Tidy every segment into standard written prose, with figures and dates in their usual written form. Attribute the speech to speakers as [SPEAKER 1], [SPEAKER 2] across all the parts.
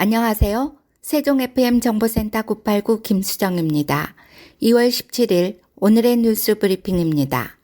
[SPEAKER 1] 안녕하세요. 세종 FM 정보센터 989 김수정입니다. 2월 17일 오늘의 뉴스 브리핑입니다.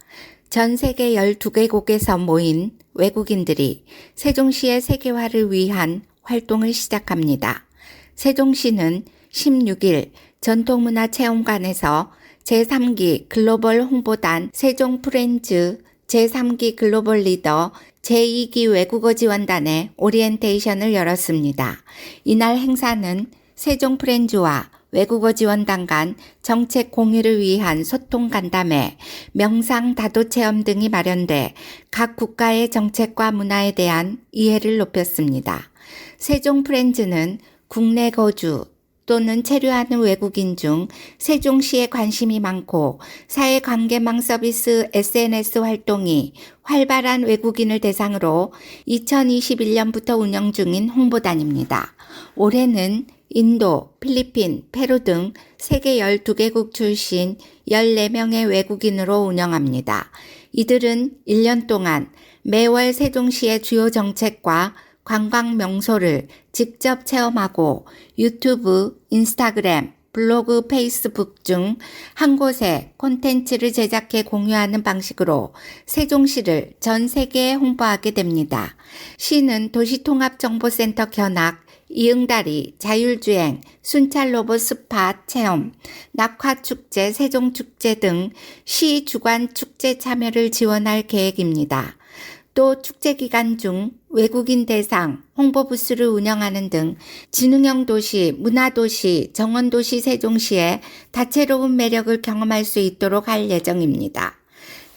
[SPEAKER 1] 전 세계 12개국에서 모인 외국인들이 세종시의 세계화를 위한 활동을 시작합니다. 세종시는 16일 전통문화체험관에서 제3기 글로벌 홍보단 세종 프렌즈 제3기 글로벌 리더 제2기 외국어 지원단의 오리엔테이션을 열었습니다. 이날 행사는 세종 프렌즈와 외국어 지원단 간 정책 공유를 위한 소통 간담회, 명상 다도 체험 등이 마련돼 각 국가의 정책과 문화에 대한 이해를 높였습니다. 세종 프렌즈는 국내 거주 또는 체류하는 외국인 중 세종시에 관심이 많고 사회관계망 서비스 SNS 활동이 활발한 외국인을 대상으로 2021년부터 운영 중인 홍보단입니다. 올해는 인도, 필리핀, 페루 등 세계 12개국 출신 14명의 외국인으로 운영합니다. 이들은 1년 동안 매월 세종시의 주요 정책과 관광 명소를 직접 체험하고 유튜브, 인스타그램, 블로그, 페이스북 중 한 곳에 콘텐츠를 제작해 공유하는 방식으로 세종시를 전 세계에 홍보하게 됩니다. 시는 도시통합정보센터 견학, 이응다리, 자율주행, 순찰로봇 스팟 체험, 낙화축제, 세종축제 등 시 주관 축제 참여를 지원할 계획입니다. 또 축제 기간 중 외국인 대상 홍보 부스를 운영하는 등 지능형 도시, 문화도시, 정원도시 세종시의 다채로운 매력을 경험할 수 있도록 할 예정입니다.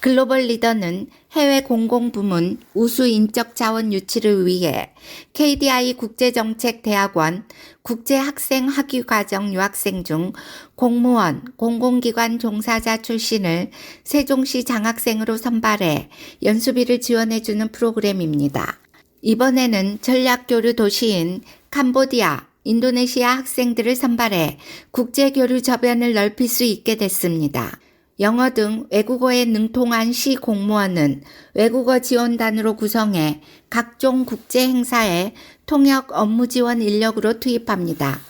[SPEAKER 1] 글로벌 리더는 해외 공공부문 우수 인적 자원 유치를 위해 KDI 국제정책대학원 국제학생 학위과정 유학생 중 공무원, 공공기관 종사자 출신을 세종시 장학생으로 선발해 연수비를 지원해주는 프로그램입니다. 이번에는 전략교류 도시인 캄보디아, 인도네시아 학생들을 선발해 국제교류 저변을 넓힐 수 있게 됐습니다. 영어 등 외국어에 능통한 시 공무원은 외국어 지원단으로 구성해 각종 국제 행사에 통역 업무 지원 인력으로 투입합니다.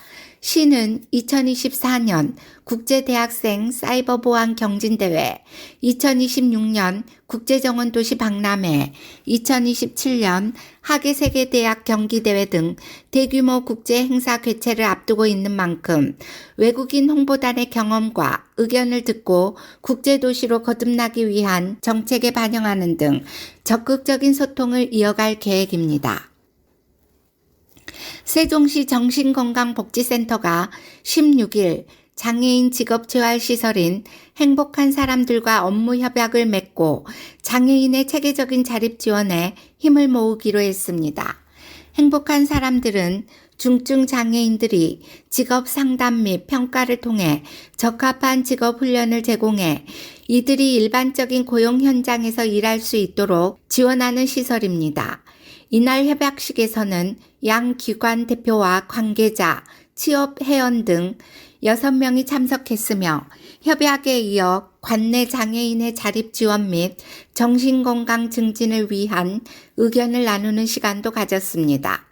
[SPEAKER 1] 시는 2024년 국제대학생 사이버 보안 경진대회, 2026년 국제정원도시 박람회, 2027년 하계세계대학 경기대회 등 대규모 국제행사 개최를 앞두고 있는 만큼 외국인 홍보단의 경험과 의견을 듣고 국제도시로 거듭나기 위한 정책에 반영하는 등 적극적인 소통을 이어갈 계획입니다. 세종시 정신건강복지센터가 16일 장애인 직업재활시설인 행복한 사람들과 업무 협약을 맺고 장애인의 체계적인 자립 지원에 힘을 모으기로 했습니다. 행복한 사람들은 중증 장애인들이 직업 상담 및 평가를 통해 적합한 직업 훈련을 제공해 이들이 일반적인 고용 현장에서 일할 수 있도록 지원하는 시설입니다. 이날 협약식에서는 양 기관 대표와 관계자, 취업 회원 등 6명이 참석했으며 협약에 이어 관내 장애인의 자립 지원 및 정신건강 증진을 위한 의견을 나누는 시간도 가졌습니다.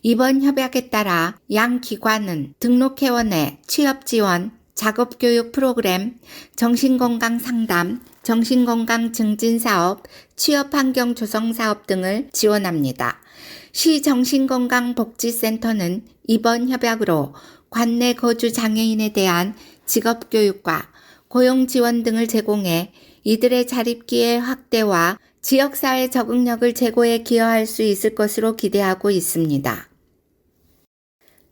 [SPEAKER 1] 이번 협약에 따라 양 기관은 등록회원의 취업 지원, 작업교육 프로그램, 정신건강 상담, 정신건강 증진 사업, 취업환경 조성 사업 등을 지원합니다. 시 정신건강복지센터는 이번 협약으로 관내 거주 장애인에 대한 직업교육과 고용지원 등을 제공해 이들의 자립기회 확대와 지역사회 적응력을 제고에 기여할 수 있을 것으로 기대하고 있습니다.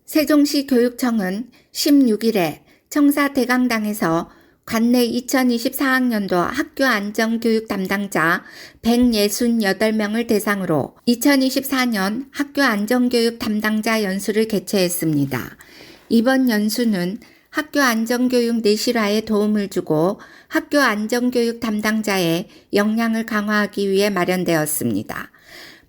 [SPEAKER 1] 세종시 교육청은 16일에 청사 대강당에서 관내 2024학년도 학교 안전교육 담당자 168명을 대상으로 2024년 학교 안전교육 담당자 연수를 개최했습니다. 이번 연수는 학교 안전교육 내실화에 도움을 주고 학교 안전교육 담당자의 역량을 강화하기 위해 마련되었습니다.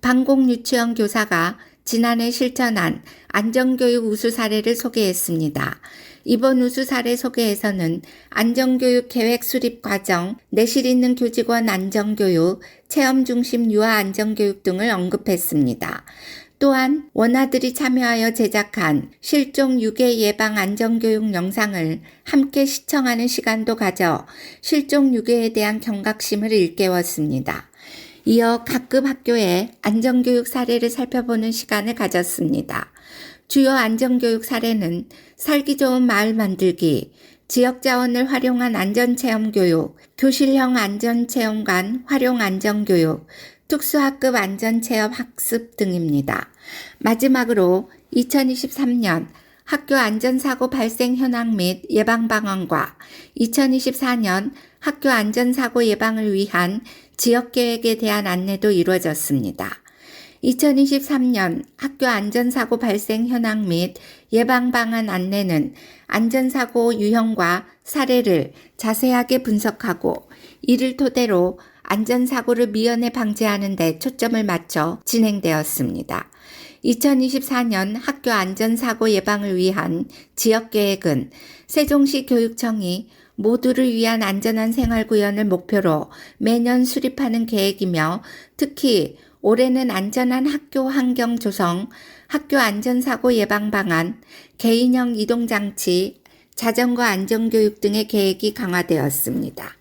[SPEAKER 1] 방공 유치원 교사가 지난해 실천한 안전교육 우수 사례를 소개했습니다. 이번 우수 사례 소개에서는 안전교육 계획 수립 과정, 내실 있는 교직원 안전교육, 체험 중심 유아 안전교육 등을 언급했습니다. 또한 원아들이 참여하여 제작한 실종 유괴 예방 안전교육 영상을 함께 시청하는 시간도 가져 실종 유괴에 대한 경각심을 일깨웠습니다. 이어 각급 학교의 안전교육 사례를 살펴보는 시간을 가졌습니다. 주요 안전교육 사례는 살기 좋은 마을 만들기, 지역 자원을 활용한 안전체험교육, 교실형 안전체험관 활용 안전교육, 특수학급 안전체험 학습 등입니다. 마지막으로 2023년 학교 안전사고 발생 현황 및 예방 방안과 2024년 학교 안전사고 예방을 위한 지역계획에 대한 안내도 이루어졌습니다. 2023년 학교 안전사고 발생 현황 및 예방 방안 안내는 안전사고 유형과 사례를 자세하게 분석하고 이를 토대로 안전사고를 미연에 방지하는 데 초점을 맞춰 진행되었습니다. 2024년 학교 안전사고 예방을 위한 지역계획은 세종시 교육청이 모두를 위한 안전한 생활구현을 목표로 매년 수립하는 계획이며 특히 올해는 안전한 학교 환경 조성, 학교 안전사고 예방 방안, 개인형 이동장치, 자전거 안전교육 등의 계획이 강화되었습니다.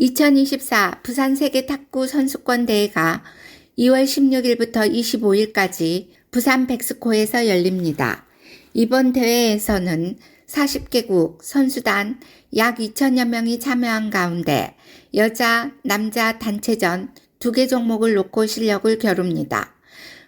[SPEAKER 1] 2024 부산 세계탁구 선수권 대회가 2월 16일부터 25일까지 부산 백스코에서 열립니다. 이번 대회에서는 40개국 선수단 약 2천여 명이 참여한 가운데 여자, 남자 단체전 2개 종목을 놓고 실력을 겨룹니다.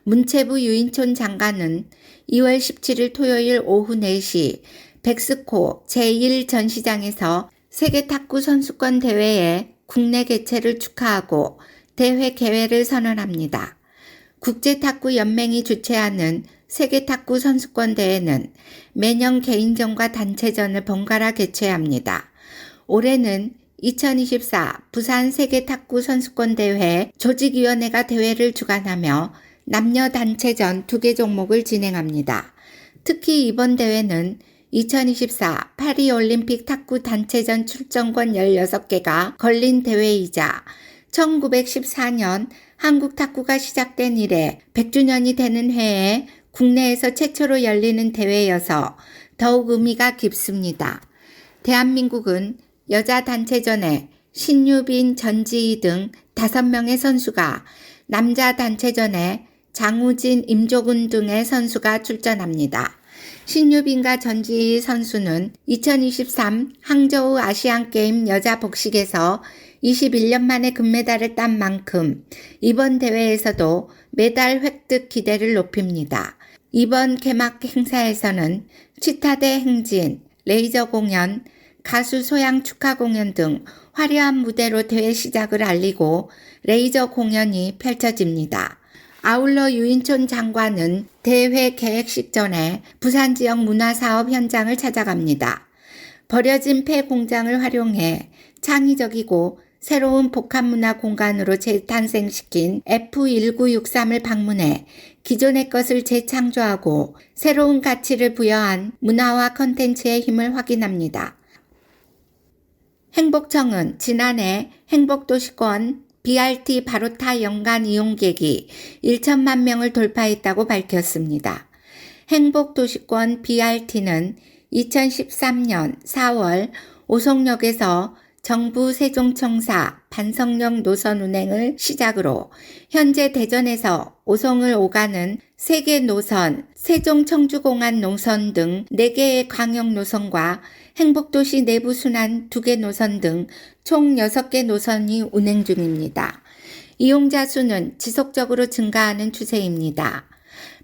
[SPEAKER 1] 문체부 유인촌 장관은 2월 17일 토요일 오후 4시 백스코 제1전시장에서 세계탁구 선수권 대회의 국내 개최를 축하하고 대회 개회를 선언합니다. 국제탁구연맹이 주최하는 세계탁구 선수권 대회는 매년 개인전과 단체전을 번갈아 개최합니다. 올해는 2024 부산 세계탁구 선수권 대회 조직위원회가 대회를 주관하며 남녀 단체전 2개 종목을 진행합니다. 특히 이번 대회는 2024 파리올림픽 탁구 단체전 출전권 16개가 걸린 대회이자 1914년 한국 탁구가 시작된 이래 100주년이 되는 해에 국내에서 최초로 열리는 대회여서 더욱 의미가 깊습니다. 대한민국은 여자 단체전에 신유빈, 전지희 등 5명의 선수가, 남자 단체전에 장우진, 임조군 등의 선수가 출전합니다. 신유빈과 전지희 선수는 2023 항저우 아시안게임 여자 복식에서 21년 만에 금메달을 딴 만큼 이번 대회에서도 메달 획득 기대를 높입니다. 이번 개막 행사에서는 치타대 행진, 레이저 공연, 가수 소양 축하 공연 등 화려한 무대로 대회 시작을 알리고 레이저 공연이 펼쳐집니다. 아울러 유인촌 장관은 대회 개획식 전에 부산 지역 문화사업 현장을 찾아갑니다. 버려진 폐 공장을 활용해 창의적이고 새로운 복합문화 공간으로 재탄생시킨 F1963을 방문해 기존의 것을 재창조하고 새로운 가치를 부여한 문화와 컨텐츠의 힘을 확인합니다. 행복청은 지난해 행복도시권 BRT 바로타 연간 이용객이 1천만 명을 돌파했다고 밝혔습니다. 행복도시권 BRT는 2013년 4월 오송역에서 정부 세종청사 반석역 노선 운행을 시작으로 현재 대전에서 오송을 오가는 3개 노선, 세종 청주공안 노선 등 4개의 광역 노선과 행복도시 내부 순환 2개 노선 등 총 6개 노선이 운행 중입니다. 이용자 수는 지속적으로 증가하는 추세입니다.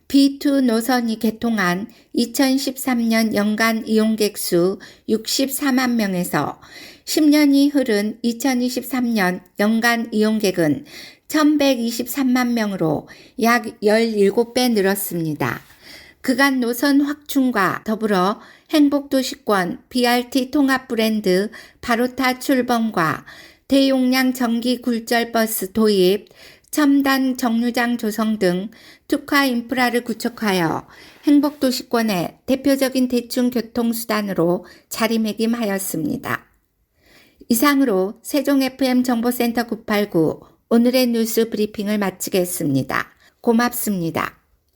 [SPEAKER 1] B2 노선이 개통한 2013년 연간 이용객 수 64만 명에서 10년이 흐른 2023년 연간 이용객은 1123만 명으로 약 17배 늘었습니다. 그간 노선 확충과 더불어 행복도시권 BRT 통합 브랜드 바로타 출범과 대용량 전기 굴절버스 도입, 첨단 정류장 조성 등 특화 인프라를 구축하여 행복도시권의 대표적인 대중교통수단으로 자리매김하였습니다. 이상으로 세종 FM 정보센터 989 오늘의 뉴스 브리핑을 마치겠습니다. 고맙습니다.